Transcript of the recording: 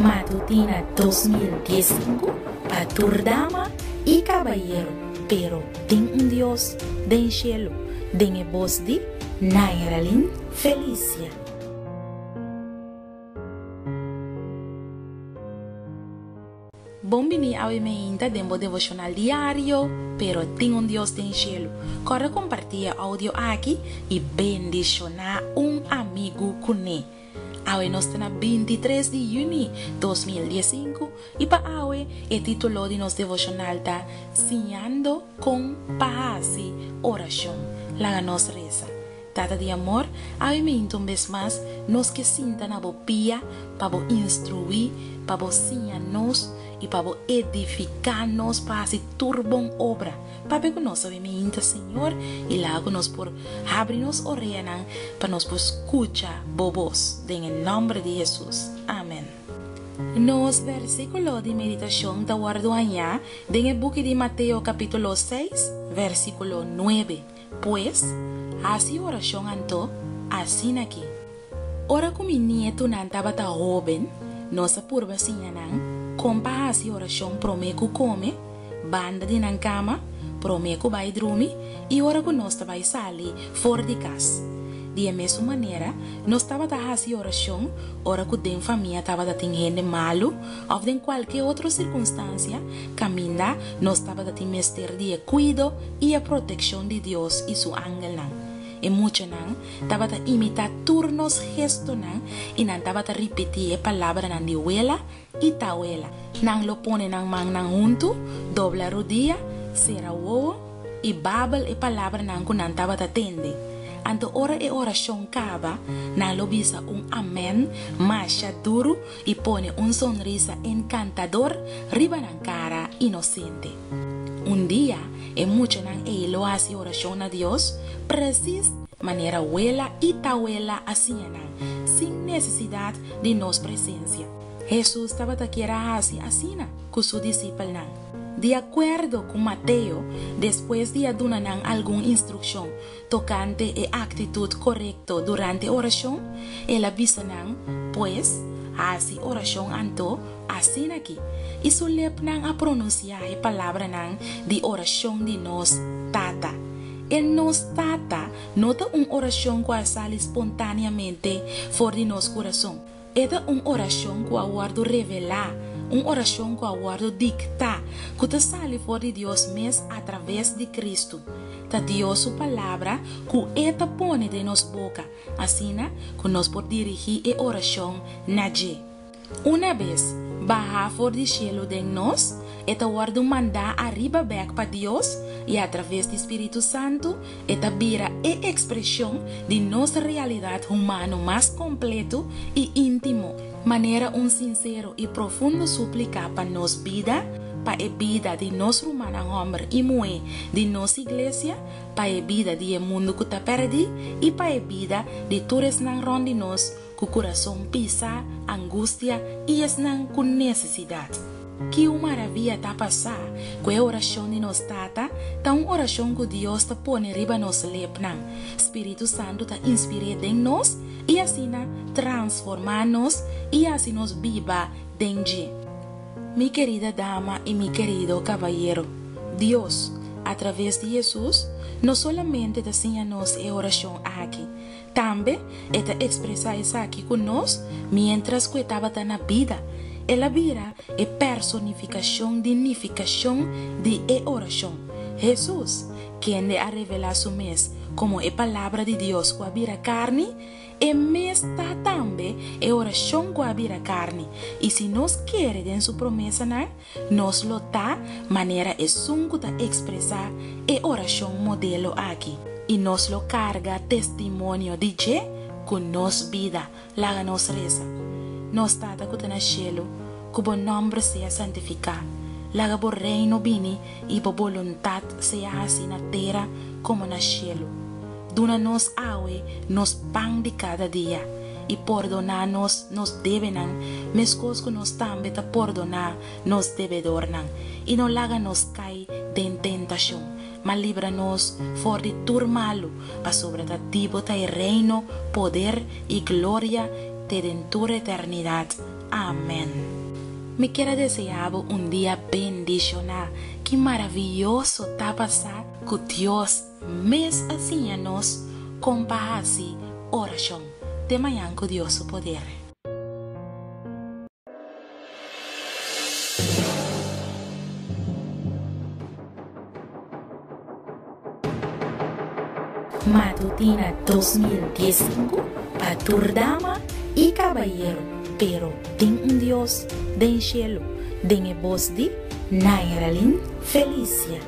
Matutina 2015 para dama y caballero, pero ten un Dios den cielo, den e voz de Nairalin Felicia. Bombini avementa dembo devocional diario, pero tem un Dios den cielo. Corre compartilha audio aqui e bendicionar un amigo cune. Awe nós na 23 de junho 2015 e para awe é título de nosso devocional tá Sinhando com Paz e Oração. Lá nos reza. Tata de amor, awe me então vez mais nos que sinta na bopia para bo instruir, para bo sinha-nos e para bo edificar-nos para se turbon obra. Para que nós awe me inta Senhor e lá nós por abrir-nos orelhas para nós por escuchar bobos em nome de Jesus. Amém. Nos versículo de meditação da guardoanha em book de Mateus capítulo 6, versículo 9. Pues, así oración anto, así aqui. Ora como nieto nantaba ta joven, nossa purba sinhanan, compa así oración promeco come, banda de nan cama, promeco vai drumi, e ora que nós vai sair fora de casa. De a mesma maneira, nós estava a fazer oração, ora que den família estava a ter gente malo, ou de qualquer outra circunstância, caminha, nós estava a ter mestre de cuido e a proteção de Deus e seu ángel não. E muito não, estava a imitar turnos gestos não, e não estava a repetir a palavra não de huela e tauela. Não lo pone não man não junto, dobla rodilla, será o e babel a palavra não que não estava a atender. Anto ora e oração cava, na lo bisa amén, masha duro e pone sonrisa encantador riba na cara inocente. Dia, e mucho nan lo hace oración a Dios, precis manera huela y tauela así sin necesidad de nos presencia. Jesús estaba taquiera así con su discípulo nan. De acuerdo con Mateo, después de dar alguna instrucción tocante a actitud correcta durante oración, él avisa, pues, así oración anto, así aquí. Y su lepnan a pronunciar la palabra de oración de nos tata. El nos tata nota una oración que sale espontáneamente fuera de nos corazón. Esta una oración que aguardo revelar. Uma oração que aguardo dicta, que te sale fora de Deus mesmo através de Cristo. Ta Deus sua palavra, que eta pone de nos boca, assim que nós por dirigir a oração na je. Uma vez, baja fora de cielo de nós, eta guardo mandar arriba back para Deus, e através do Espírito Santo, eta vira a expressão de nossa realidade humana mais completo e íntimo. Maneira sincero e profundo súplica para nos vida, para a vida de nosso humano homem e mulher de nossa igreja, para a vida de mundo que está perdido e para a vida de todos que ronde nós, com o coração pisa, angústia e com necessidade. Que uma maravilha está passar com a oração de nos tata, tá uma oração que Deus está põe riba nos lepnan. Espírito Santo está inspirado em nós e assim transformar-nos e assim nos viva dentro. Mi querida dama e mi querido caballero, Deus, através de Jesus, não solamente te ensina-nos a oração aqui, também está expressar isso aqui conosco, mientras que estava na vida. Ela vira a personificação, dignificação de oração. Jesus, quem lhe a revelar su mes como a palavra de Deus que vira carne, e mes está também a oração que vira carne. E se nós queremos em sua promessa, nós lo tá maneira é sunco de expressar a oração modelo aqui. E nós lo carga testemunho de que com nos vida, lá nos reza. Nos tata que na cielo, que o nome seja santificado. Laga bo reino bini e bo voluntad seja assim na terra como na cielo. Duna nos awe, nos pan de cada dia. E perdonar-nos nos devenan, mescos que nos também ta perdonar nos devedornan. E não laga nos cai de tentação, mas livra-nos fora de tur malo, para sobretativo ta reino, poder e glória te den tu eternidad. Amén. Me quiero desear un día bendicional. Qué maravilloso está pasar con Dios. Mes así nos compasi oración. De mañana con Dios su poder. Matutina 2015 para tu dama y caballero, pero ten un Dios den cielo, den voz de Nairalin Felicia.